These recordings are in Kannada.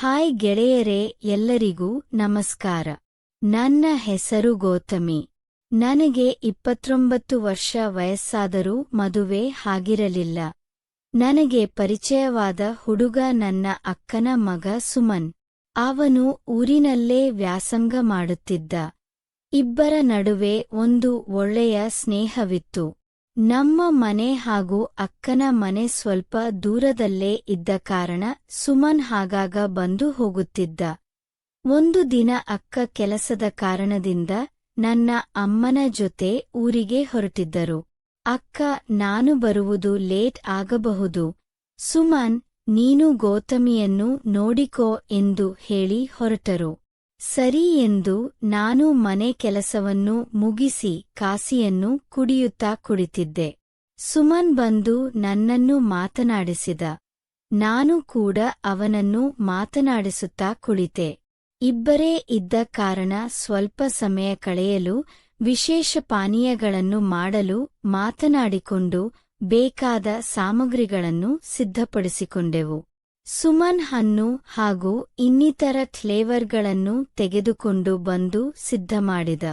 ಹಾಯ್ ಗೆಳೆಯರೇ, ಎಲ್ಲರಿಗೂ ನಮಸ್ಕಾರ. ನನ್ನ ಹೆಸರು ಗೌತಮಿ. ನನಗೆ 29 ವರ್ಷ ವಯಸ್ಸಾದರೂ ಮದುವೆ ಆಗಿರಲಿಲ್ಲ. ನನಗೆ ಪರಿಚಯವಾದ ಹುಡುಗ ನನ್ನ ಅಕ್ಕನ ಮಗ ಸುಮನ್. ಅವನು ಊರಿನಲ್ಲೇ ವ್ಯಾಸಂಗ ಮಾಡುತ್ತಿದ್ದ. ಇಬ್ಬರ ನಡುವೆ ಒಂದು ಒಳ್ಳೆಯ ಸ್ನೇಹವಿತ್ತು. ನಮ್ಮ ಮನೆ ಹಾಗೂ ಅಕ್ಕನ ಮನೆ ಸ್ವಲ್ಪ ದೂರದಲ್ಲೇ ಇದ್ದ ಕಾರಣ ಸುಮನ್ ಆಗಾಗ ಬಂದು ಹೋಗುತ್ತಿದ್ದ. ಒಂದು ದಿನ ಅಕ್ಕ ಕೆಲಸದ ಕಾರಣದಿಂದ ನನ್ನ ಅಮ್ಮನ ಜೊತೆ ಊರಿಗೆ ಹೊರಟಿದ್ದರು. ಅಕ್ಕ, ನಾನು ಬರುವುದು ಲೇಟ್ ಆಗಬಹುದು, ಸುಮನ್, ನೀನು ಗೌತಮಿಯನ್ನು ನೋಡಿಕೋ ಎಂದು ಹೇಳಿ ಹೊರಟರು. ಸರಿ ಎಂದು ನಾನು ಮನೆ ಕೆಲಸವನ್ನು ಮುಗಿಸಿ ಕಾಸಿಯನ್ನು ಕುಡಿಯುತ್ತಾ ಕುಳಿತಿದ್ದೆ. ಸುಮನ್ ಬಂದು ನನ್ನನ್ನು ಮಾತನಾಡಿಸಿದ. ನಾನು ಕೂಡ ಅವನನ್ನು ಮಾತನಾಡಿಸುತ್ತಾ ಕುಳಿತೆ. ಇಬ್ಬರೇ ಇದ್ದ ಕಾರಣ ಸ್ವಲ್ಪ ಸಮಯ ಕಳೆಯಲು, ವಿಶೇಷ ಪಾನೀಯಗಳನ್ನು ಮಾಡಲು ಮಾತನಾಡಿಕೊಂಡು ಬೇಕಾದ ಸಾಮಗ್ರಿಗಳನ್ನು ಸಿದ್ಧಪಡಿಸಿಕೊಂಡೆವು. ಸುಮನ್ ಹಣ್ಣು ಹಾಗೂ ಇನ್ನಿತರ ಫ್ಲೇವರ್ಗಳನ್ನು ತೆಗೆದುಕೊಂಡು ಬಂದು ಸಿದ್ಧ ಮಾಡಿದ.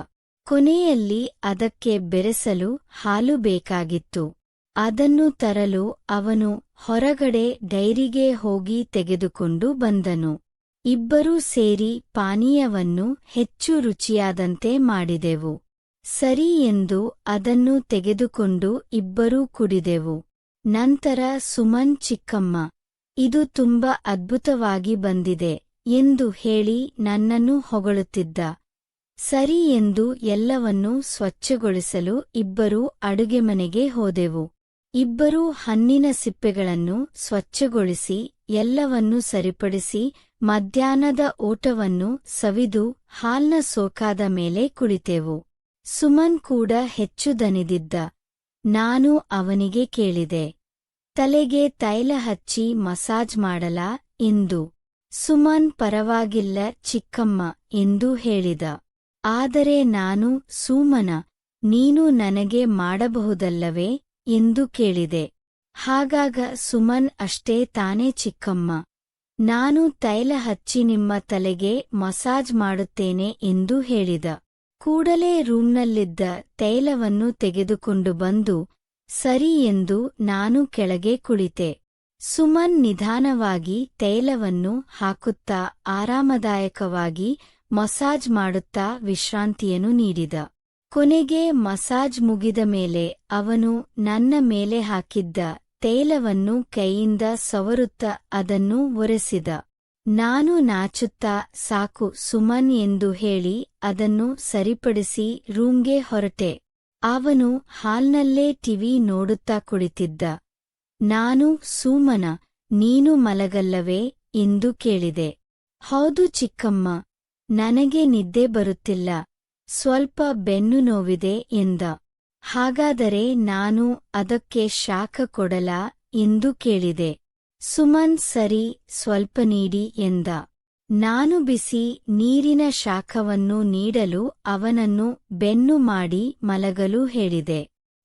ಕೊನೆಯಲ್ಲಿ ಅದಕ್ಕೆ ಬೆರೆಸಲು ಹಾಲು ಬೇಕಾಗಿತ್ತು. ಅದನ್ನು ತರಲು ಅವನು ಹೊರಗಡೆ ಡೈರಿಗೆ ಹೋಗಿ ತೆಗೆದುಕೊಂಡು ಬಂದನು. ಇಬ್ಬರೂ ಸೇರಿ ಪಾನೀಯವನ್ನು ಹೆಚ್ಚು ರುಚಿಯಾದಂತೆ ಮಾಡಿದೆವು. ಸರಿ ಎಂದು ಅದನ್ನು ತೆಗೆದುಕೊಂಡು ಇಬ್ಬರೂ ಕುಡಿದೆವು. ನಂತರ ಸುಮನ್, ಚಿಕ್ಕಮ್ಮ, ಇದು ತುಂಬಾ ಅದ್ಭುತವಾಗಿ ಬಂದಿದೆ ಎಂದು ಹೇಳಿ ನನ್ನನ್ನು ಹೊಗಳುತ್ತಿದ್ದ. ಸರಿ ಎಂದು ಎಲ್ಲವನ್ನೂ ಸ್ವಚ್ಛಗೊಳಿಸಲು ಇಬ್ಬರೂ ಅಡುಗೆಮನೆಗೆ ಹೋದೆವು. ಇಬ್ಬರೂ ಹಣ್ಣಿನ ಸಿಪ್ಪೆಗಳನ್ನು ಸ್ವಚ್ಛಗೊಳಿಸಿ ಎಲ್ಲವನ್ನೂ ಸರಿಪಡಿಸಿ ಮಧ್ಯಾಹ್ನದ ಊಟವನ್ನು ಸವಿದು ಹಾಲ್ನ ಸೋಕಾದ ಮೇಲೆ ಕುಳಿತೆವು. ಸುಮನ್ ಕೂಡ ಹೆಚ್ಚು ದಣಿದಿದ್ದ. ನಾನು ಅವನಿಗೆ ಕೇಳಿದೆ, ತಲೆಗೆ ತೈಲ ಹಚ್ಚಿ ಮಸಾಜ್ ಮಾಡಲಾ ಎಂದು. ಸುಮನ್, ಪರವಾಗಿಲ್ಲ ಚಿಕ್ಕಮ್ಮ ಎಂದು ಹೇಳಿದ. ಆದರೆ ನಾನು, ಸುಮನ, ನೀನು ನನಗೆ ಮಾಡಬಹುದಲ್ಲವೇ ಎಂದು ಕೇಳಿದೆ. ಹಾಗಾಗ ಸುಮನ್, ಅಷ್ಟೇ ತಾನೇ ಚಿಕ್ಕಮ್ಮ, ನಾನು ತೈಲ ಹಚ್ಚಿ ನಿಮ್ಮ ತಲೆಗೆ ಮಸಾಜ್ ಮಾಡುತ್ತೇನೆ ಎಂದು ಹೇಳಿದ. ಕೂಡಲೇ ರೂಮ್ನಲ್ಲಿದ್ದ ತೈಲವನ್ನು ತೆಗೆದುಕೊಂಡು ಬಂದು ಸರಿ ಎಂದು ನಾನು ಕೆಳಗೆ ಕುಳಿತೆ. ಸುಮನ್ ನಿಧಾನವಾಗಿ ತೈಲವನ್ನು ಹಾಕುತ್ತಾ ಆರಾಮದಾಯಕವಾಗಿ ಮಸಾಜ್ ಮಾಡುತ್ತಾ ವಿಶ್ರಾಂತಿಯನ್ನು ನೀಡಿದ. ಕೊನೆಗೆ ಮಸಾಜ್ ಮುಗಿದ ಮೇಲೆ ಅವನು ನನ್ನ ಮೇಲೆ ಹಾಕಿದ್ದ ತೈಲವನ್ನು ಕೈಯಿಂದ ಸವರುತ್ತಾ ಅದನ್ನು ಒರೆಸಿದ. ನಾನು ನಾಚುತ್ತಾ, ಸಾಕು ಸುಮನ್ ಎಂದು ಹೇಳಿ ಅದನ್ನು ಸರಿಪಡಿಸಿ ರೂಮ್ಗೆ ಹೊರಟೆ. ಅವನು ಹಾಲ್ನಲ್ಲೇ ಟಿವಿ ನೋಡುತ್ತಾ ಕುಳಿತಿದ್ದ. ನಾನು, ಸುಮನ, ನೀನು ಮಲಗಲ್ಲವೇ ಎಂದು ಕೇಳಿದೆ. ಹೌದು ಚಿಕ್ಕಮ್ಮ, ನನಗೆ ನಿದ್ದೆ ಬರುತ್ತಿಲ್ಲ, ಸ್ವಲ್ಪ ಬೆನ್ನು ನೋವಿದೆ ಎಂದ. ಹಾಗಾದರೆ ನಾನು ಅದಕ್ಕೆ ಶಾಖ ಕೊಡಲಾ ಎಂದು ಕೇಳಿದೆ. ಸುಮನ್, ಸರಿ, ಸ್ವಲ್ಪ ನೀಡಿ ಎಂದ. ನಾನು ಬಿಸಿ ನೀರಿನ ಶಾಖವನ್ನು ನೀಡಲು ಅವನನ್ನು ಬೆನ್ನು ಮಾಡಿ ಮಲಗಲು ಹೇಳಿದೆ.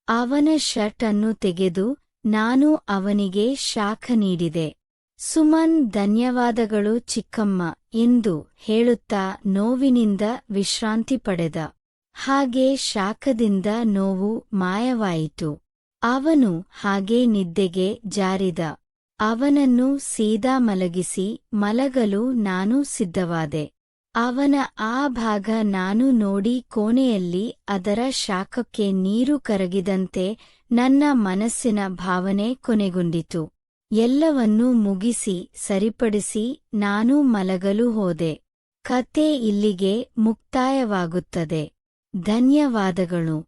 ಅವನ ಶರ್ಟ್ ಅನ್ನು ತೆಗೆದು ನಾನು ಅವನಿಗೆ ಶಾಖ ನೀಡಿದೆ. ಸುಮನ್, ಧನ್ಯವಾದಗಳು ಚಿಕ್ಕಮ್ಮ ಎಂದು ಹೇಳುತ್ತಾ ನೋವಿನಿಂದ ವಿಶ್ರಾಂತಿ ಪಡೆದ. ಹಾಗೆ ಶಾಖದಿಂದ ನೋವು ಮಾಯವಾಯಿತು. ಅವನು ಹಾಗೇ ನಿದ್ದೆಗೆ ಜಾರಿದ. ಅವನನ್ನು ಸೀದಾ ಮಲಗಿಸಿ ಮಲಗಲು ನಾನು ಸಿದ್ಧವಾದೆ. ಅವನ ಆ ಭಾಗ ನಾನು ನೋಡಿ ಕೋಣೆಯಲ್ಲಿ ಅದರ ಶಾಖಕ್ಕೆ ನೀರು ಕರಗಿದಂತೆ ನನ್ನ ಮನಸ್ಸಿನ ಭಾವನೆ ಕೊನೆಗೊಂಡಿತು. ಎಲ್ಲವನ್ನೂ ಮುಗಿಸಿ ಸರಿಪಡಿಸಿ ನಾನು ಮಲಗಲು ಹೋದೆ. ಕತೆ ಇಲ್ಲಿಗೆ ಮುಕ್ತಾಯವಾಗುತ್ತದೆ. ಧನ್ಯವಾದಗಳು.